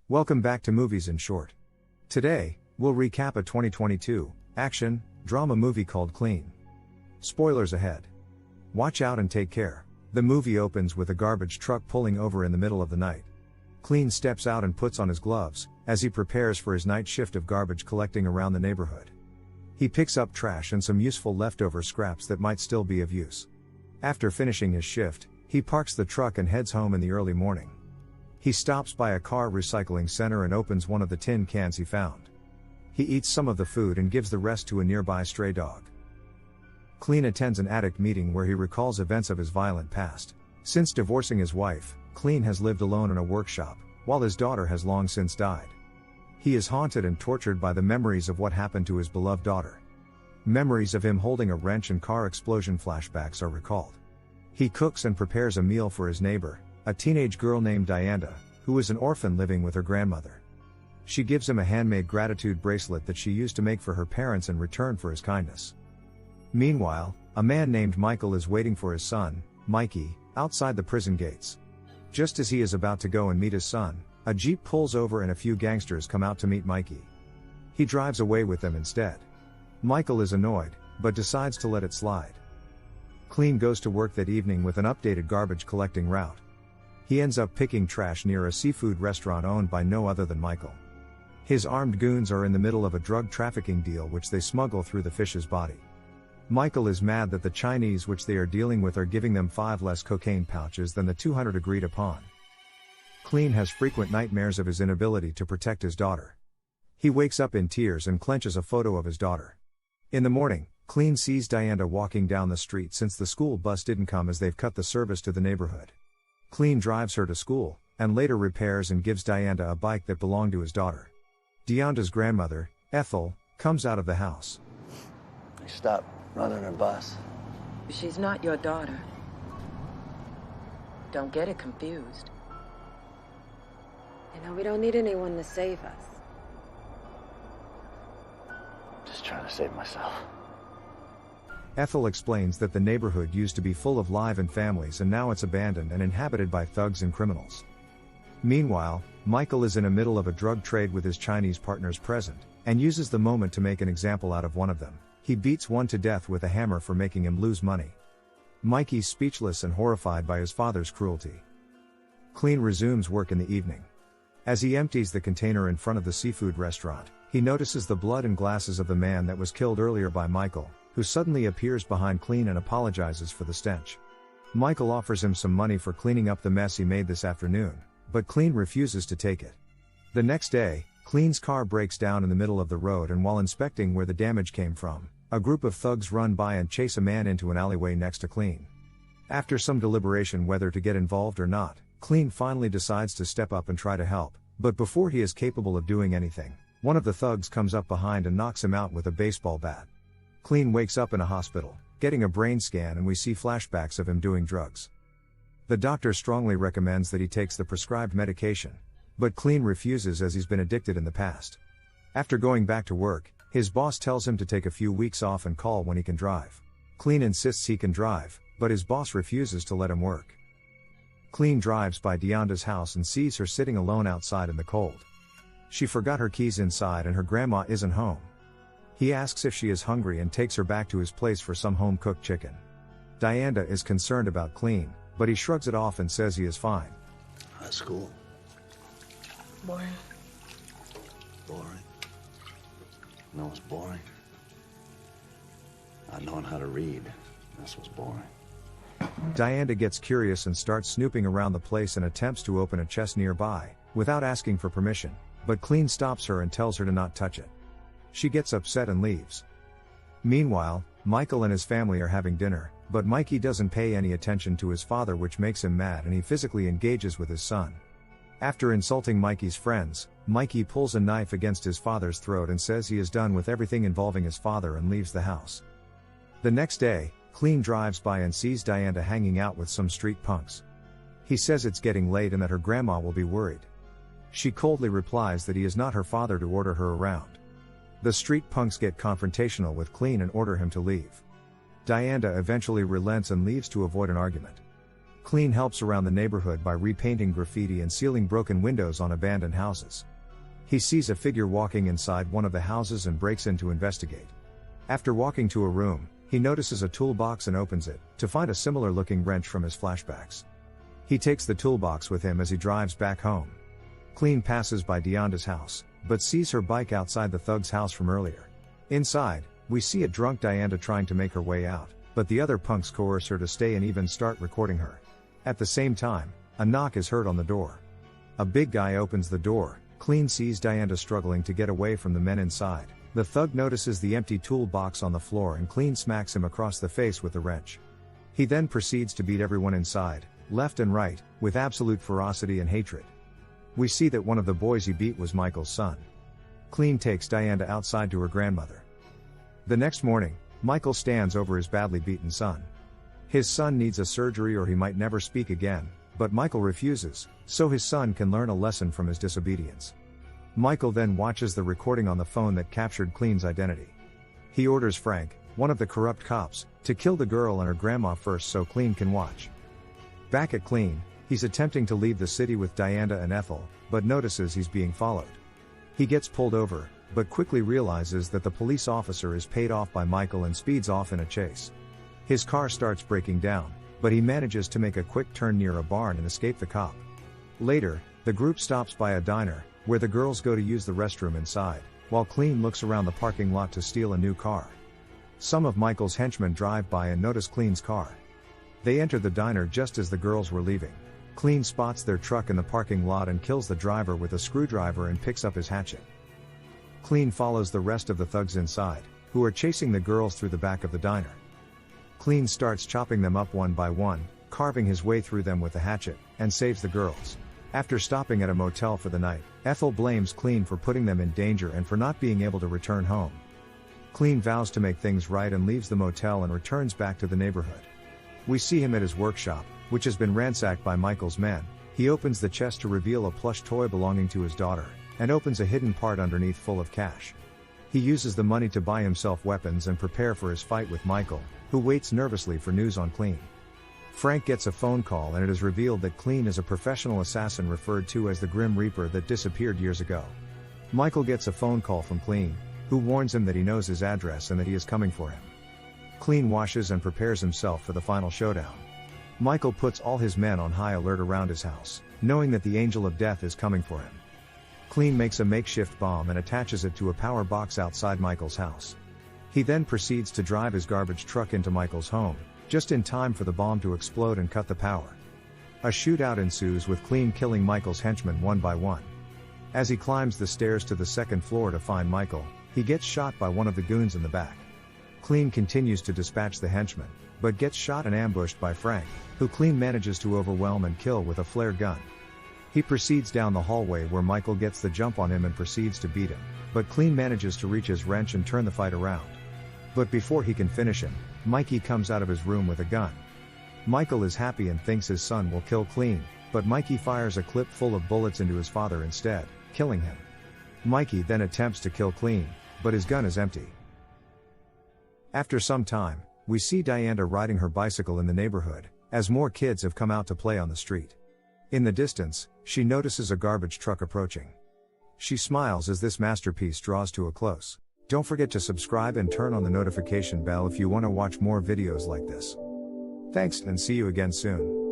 Welcome back to Movies in Short. Today, we'll recap a 2022 action drama movie called Clean. Spoilers ahead. Watch out and take care. The movie opens with a garbage truck pulling over in the middle of the night. Clean steps out and puts on his gloves as he prepares for his night shift of garbage collecting around the neighborhood. He picks up trash and some useful leftover scraps that might still be of use. After finishing his shift, he parks the truck and heads home in the early morning. He stops by a car recycling center and opens one of the tin cans he found. He eats some of the food and gives the rest to a nearby stray dog. Clean attends an addict meeting where he recalls events of his violent past. Since divorcing his wife, Clean has lived alone in a workshop, while his daughter has long since died. He is haunted and tortured by the memories of what happened to his beloved daughter. Memories of him holding a wrench and car explosion flashbacks are recalled. He cooks and prepares a meal for his neighbor, a teenage girl named Diana, who is an orphan living with her grandmother. She gives him a handmade gratitude bracelet that she used to make for her parents in return for his kindness. Meanwhile, a man named Michael is waiting for his son, Mikey, outside the prison gates. Just as he is about to go and meet his son, a jeep pulls over and a few gangsters come out to meet Mikey. He drives away with them instead. Michael is annoyed, but decides to let it slide. Clean goes to work that evening with an updated garbage collecting route. He ends up picking trash near a seafood restaurant owned by no other than Michael. His armed goons are in the middle of a drug trafficking deal which they smuggle through the fish's body. Michael is mad that the Chinese which they are dealing with are giving them 5 less cocaine pouches than the 200 agreed upon. Clean has frequent nightmares of his inability to protect his daughter. He wakes up in tears and clenches a photo of his daughter. In the morning, Clean sees Diana walking down the street since the school bus didn't come as they've cut the service to the neighborhood. Clean drives her to school, and later repairs and gives Diana a bike that belonged to his daughter. Diana's grandmother, Ethel, comes out of the house. I stopped running her bus. She's not your daughter. Don't get it confused. You know, we don't need anyone to save us. Just trying to save myself. Ethel explains that the neighborhood used to be full of live-in families and now it's abandoned and inhabited by thugs and criminals. Meanwhile, Michael is in the middle of a drug trade with his Chinese partners present, and uses the moment to make an example out of one of them. He beats one to death with a hammer for making him lose money. Mikey's speechless and horrified by his father's cruelty. Clean resumes work in the evening. As he empties the container in front of the seafood restaurant, he notices the blood and glasses of the man that was killed earlier by Michael, who suddenly appears behind Clean and apologizes for the stench. Michael offers him some money for cleaning up the mess he made this afternoon, but Clean refuses to take it. The next day, Clean's car breaks down in the middle of the road, and while inspecting where the damage came from, a group of thugs run by and chase a man into an alleyway next to Clean. After some deliberation whether to get involved or not, Clean finally decides to step up and try to help, but before he is capable of doing anything, one of the thugs comes up behind and knocks him out with a baseball bat. Clean wakes up in a hospital, getting a brain scan, and we see flashbacks of him doing drugs. The doctor strongly recommends that he takes the prescribed medication, but Clean refuses as he's been addicted in the past. After going back to work, his boss tells him to take a few weeks off and call when he can drive. Clean insists he can drive, but his boss refuses to let him work. Clean drives by Diana's house and sees her sitting alone outside in the cold. She forgot her keys inside and her grandma isn't home. He asks if she is hungry and takes her back to his place for some home-cooked chicken. Diana is concerned about Clean, but he shrugs it off and says he is fine. How's school? Boring. Boring? No, it's boring. Not knowing how to read. That's what's boring. Diana gets curious and starts snooping around the place and attempts to open a chest nearby, without asking for permission, but Clean stops her and tells her to not touch it. She gets upset and leaves. Meanwhile, Michael and his family are having dinner, but Mikey doesn't pay any attention to his father, which makes him mad, and he physically engages with his son. After insulting Mikey's friends, Mikey pulls a knife against his father's throat and says he is done with everything involving his father and leaves the house. The next day, Clean drives by and sees Diana hanging out with some street punks. He says it's getting late and that her grandma will be worried. She coldly replies that he is not her father to order her around. The street punks get confrontational with Clean and order him to leave. Diana eventually relents and leaves to avoid an argument. Clean helps around the neighborhood by repainting graffiti and sealing broken windows on abandoned houses. He sees a figure walking inside one of the houses and breaks in to investigate. After walking to a room, he notices a toolbox and opens it, to find a similar looking wrench from his flashbacks. He takes the toolbox with him as he drives back home. Clean passes by Deonda's house, but sees her bike outside the thug's house from earlier. Inside, we see a drunk Deonda trying to make her way out, but the other punks coerce her to stay and even start recording her. At the same time, a knock is heard on the door. A big guy opens the door. Clean sees Deonda struggling to get away from the men inside. The thug notices the empty toolbox on the floor and Clean smacks him across the face with the wrench. He then proceeds to beat everyone inside, left and right, with absolute ferocity and hatred. We see that one of the boys he beat was Michael's son. Clean takes Deonda outside to her grandmother. The next morning, Michael stands over his badly beaten son. His son needs a surgery or he might never speak again, but Michael refuses, so his son can learn a lesson from his disobedience. Michael then watches the recording on the phone that captured Clean's identity. He orders Frank, one of the corrupt cops, to kill the girl and her grandma first so Clean can watch. Back at Clean, he's attempting to leave the city with Deonda and Ethel, but notices he's being followed. He gets pulled over, but quickly realizes that the police officer is paid off by Michael and speeds off in a chase. His car starts breaking down, but he manages to make a quick turn near a barn and escape the cop. Later, the group stops by a diner, where the girls go to use the restroom inside, while Clean looks around the parking lot to steal a new car. Some of Michael's henchmen drive by and notice Clean's car. They enter the diner just as the girls were leaving. Clean spots their truck in the parking lot and kills the driver with a screwdriver and picks up his hatchet. Clean follows the rest of the thugs inside, who are chasing the girls through the back of the diner. Clean starts chopping them up one by one, carving his way through them with the hatchet, and saves the girls. After stopping at a motel for the night, Ethel blames Clean for putting them in danger and for not being able to return home. Clean vows to make things right and leaves the motel and returns back to the neighborhood. We see him at his workshop, which has been ransacked by Michael's men. He opens the chest to reveal a plush toy belonging to his daughter, and opens a hidden part underneath full of cash. He uses the money to buy himself weapons and prepare for his fight with Michael, who waits nervously for news on Clean. Frank gets a phone call and it is revealed that Clean is a professional assassin referred to as the Grim Reaper that disappeared years ago. Michael gets a phone call from Clean, who warns him that he knows his address and that he is coming for him. Clean washes and prepares himself for the final showdown. Michael puts all his men on high alert around his house, knowing that the Angel of Death is coming for him. Clean makes a makeshift bomb and attaches it to a power box outside Michael's house. He then proceeds to drive his garbage truck into Michael's home, just in time for the bomb to explode and cut the power. A shootout ensues with Clean killing Michael's henchmen one by one. As he climbs the stairs to the second floor to find Michael, he gets shot by one of the goons in the back. Clean continues to dispatch the henchmen, but gets shot and ambushed by Frank, who Clean manages to overwhelm and kill with a flare gun. He proceeds down the hallway where Michael gets the jump on him and proceeds to beat him, but Clean manages to reach his wrench and turn the fight around. But before he can finish him, Mikey comes out of his room with a gun. Michael is happy and thinks his son will kill Clean, but Mikey fires a clip full of bullets into his father instead, killing him. Mikey then attempts to kill Clean, but his gun is empty. After some time, we see Deonda riding her bicycle in the neighborhood, as more kids have come out to play on the street. In the distance, she notices a garbage truck approaching. She smiles as this masterpiece draws to a close. Don't forget to subscribe and turn on the notification bell if you want to watch more videos like this. Thanks and see you again soon.